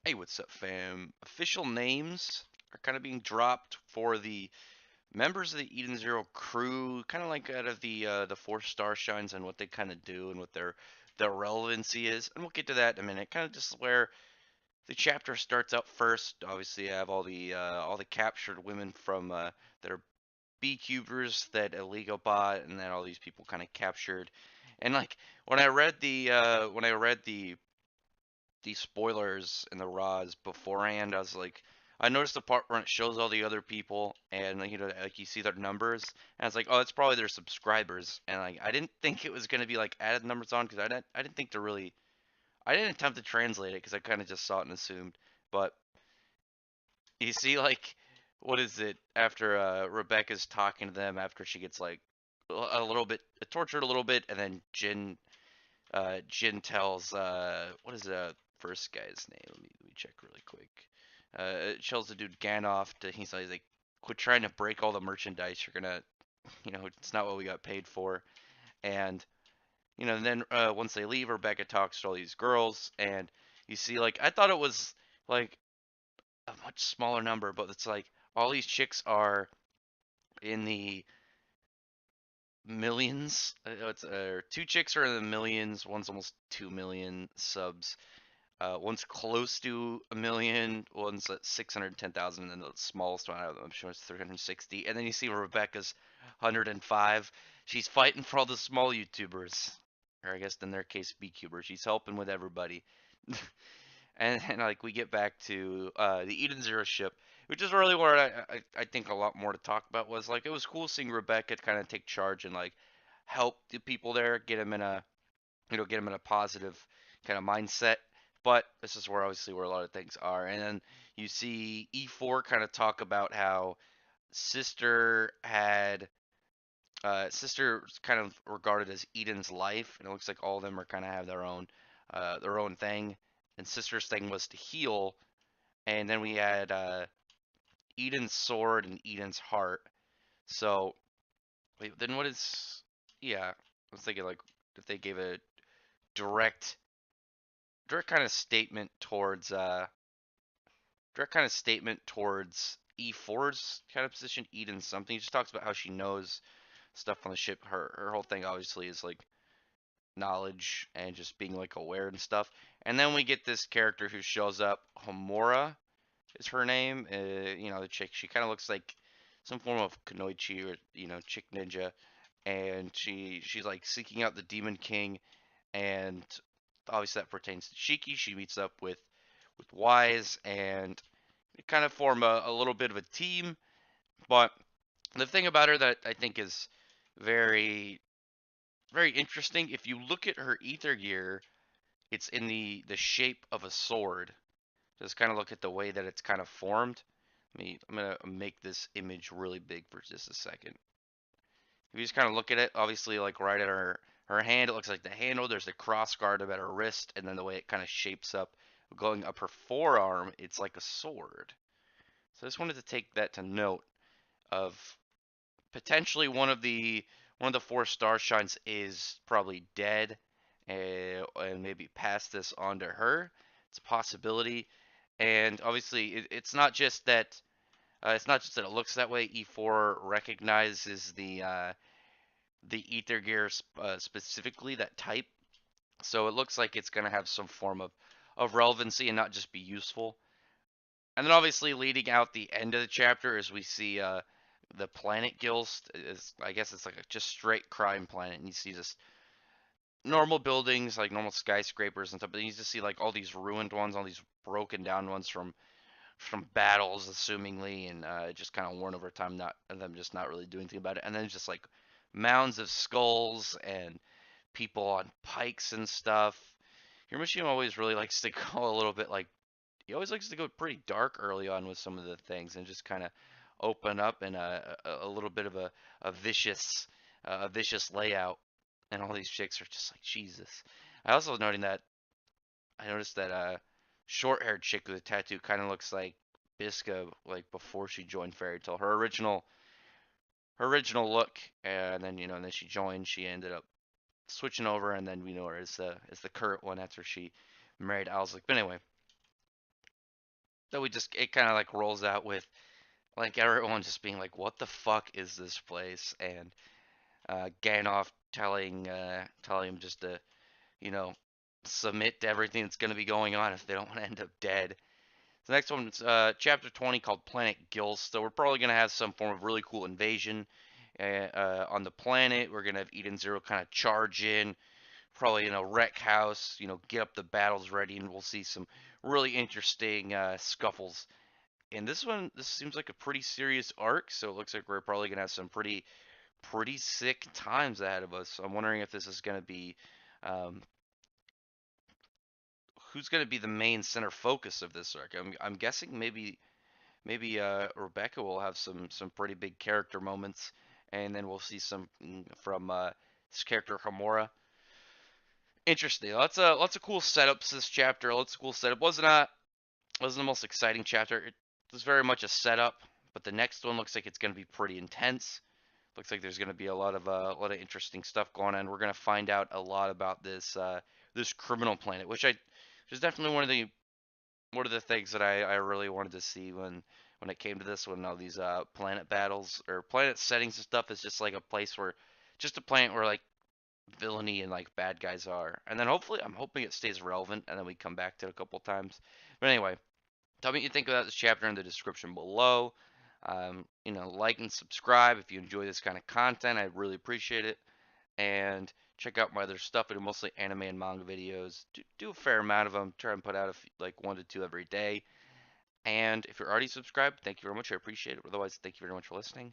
Hey, what's up, fam? Official names are kind of being dropped for the members of the Eden Zero crew, kind of like out of the four star shines and what they kind of do and what their relevancy is. And we'll get to that in a minute. Kind of just where the chapter starts out first. Obviously, I have all the captured women from that are B cubers that Illegal bought, and then all these people kind of captured. And like when I read the spoilers and the raws beforehand, I was like, I noticed the part where it shows all the other people and like you see their numbers, and I was like, oh, it's probably their subscribers, and like I didn't think it was gonna be like added numbers on because I didn't think to really I didn't attempt to translate it because I kind of just saw it and assumed, but you see like what is it after Rebecca's talking to them after she gets like a little bit tortured a little bit, and then Jin tells what is the first guy's name? Let me check really quick. Tells the dude Ganoff to he's like, quit trying to break all the merchandise. You're gonna, it's not what we got paid for. And then once they leave, Rebecca talks to all these girls, and you see like I thought it was like a much smaller number, but it's like all these chicks are in the millions. It's two chicks are in the millions. One's almost 2 million subs. One's close to a million, one's at 610,000, and then the smallest one out of them, I'm sure it's 360. And then you see Rebecca's 105. She's fighting for all the small YouTubers, or I guess in their case, BCubers. She's helping with everybody. And like we get back to the Eden Zero ship, which is really where I think a lot more to talk about was like it was cool seeing Rebecca kind of take charge and like help the people there, get them in a get them in a positive kind of mindset. But this is where obviously where a lot of things are. And then you see E4 kind of talk about how Sister kind of regarded as Eden's life, and it looks like all of them are kind of have their own thing. And Sister's thing was to heal, and then we had Eden's sword and Eden's heart. So wait, then what is? Yeah, I was thinking like if they gave a direct direct kind of statement towards E4's kind of position, Eden something. He just talks about how she knows stuff on the ship. Her whole thing obviously is like knowledge and just being like aware and stuff. And then we get this character who shows up. Homura is her name. The chick. She kind of looks like some form of Kunoichi or chick ninja, and she's like seeking out the Demon King, and obviously that pertains to Shiki. She meets up with Wise, and they kind of form a little bit of a team. But the thing about her that I think is very, very interesting, if you look at her ether gear, it's in the shape of a sword. Just kind of look at the way that it's kind of formed. I'm gonna make this image really big for just a second. If you just kind of look at it, obviously like right at her hand, it looks like the handle. There's the cross guard at her wrist, and then the way it kind of shapes up, going up her forearm, it's like a sword. So I just wanted to take that to note of potentially one of the four star shines is probably dead, and maybe pass this on to her. It's a possibility, and obviously it's not just that it looks that way. E4 recognizes the ether gear specifically that type, so it looks like it's going to have some form of relevancy and not just be useful. And then obviously leading out the end of the chapter is we see the planet Gilst is, I guess it's like a just straight crime planet, and you see just normal buildings like normal skyscrapers and stuff, but then you just see like all these ruined ones, all these broken down ones from battles assumingly, and just kind of worn over time, not them just not really doing anything about it. And then just like mounds of skulls and people on pikes and stuff. Hiroshima always really likes to go a little bit like he always likes to go pretty dark early on with some of the things and just kind of open up in a little bit of a vicious layout, and all these chicks are just like Jesus. I also I noticed that short-haired chick with a tattoo kind of looks like Bisca like before she joined Fairy Tail. Her original look, and then and then she joined. She ended up switching over, and then we know her as the current one after she married Alzik. But anyway, that we just it kind of like rolls out with like everyone just being like, "What the fuck is this place?" And Gandalf telling him just to you know submit to everything that's going to be going on if they don't want to end up dead. The next one's chapter 20 called Planet Gills. So we're probably going to have some form of really cool invasion on the planet. We're going to have Eden Zero kind of charge in, probably wreck house, get up the battles ready, and we'll see some really interesting scuffles. And this one, this seems like a pretty serious arc, so it looks like we're probably going to have some pretty sick times ahead of us. So I'm wondering if this is going to be um, who's going to be the main center focus of this arc. I'm guessing maybe Rebecca will have some pretty big character moments, and then we'll see some from this character Hamura. Interesting. Lots of cool setups this chapter. Lots of cool setup. Wasn't the most exciting chapter. It was very much a setup, but the next one looks like it's going to be pretty intense. Looks like there's going to be a lot of interesting stuff going on. We're going to find out a lot about this criminal planet, which is definitely one of the things that I really wanted to see when it came to this one. All these planet battles or planet settings and stuff is just like a place where just a planet where like villainy and like bad guys are. And then hopefully I'm hoping it stays relevant and then we come back to it a couple times. But anyway, tell me what you think about this chapter in the description below. Like and subscribe if you enjoy this kind of content. I really appreciate it. And check out my other stuff. I do mostly anime and manga videos. Do a fair amount of them. Try and put out like 1 to 2 every day. And if you're already subscribed, thank you very much. I appreciate it. Otherwise, thank you very much for listening.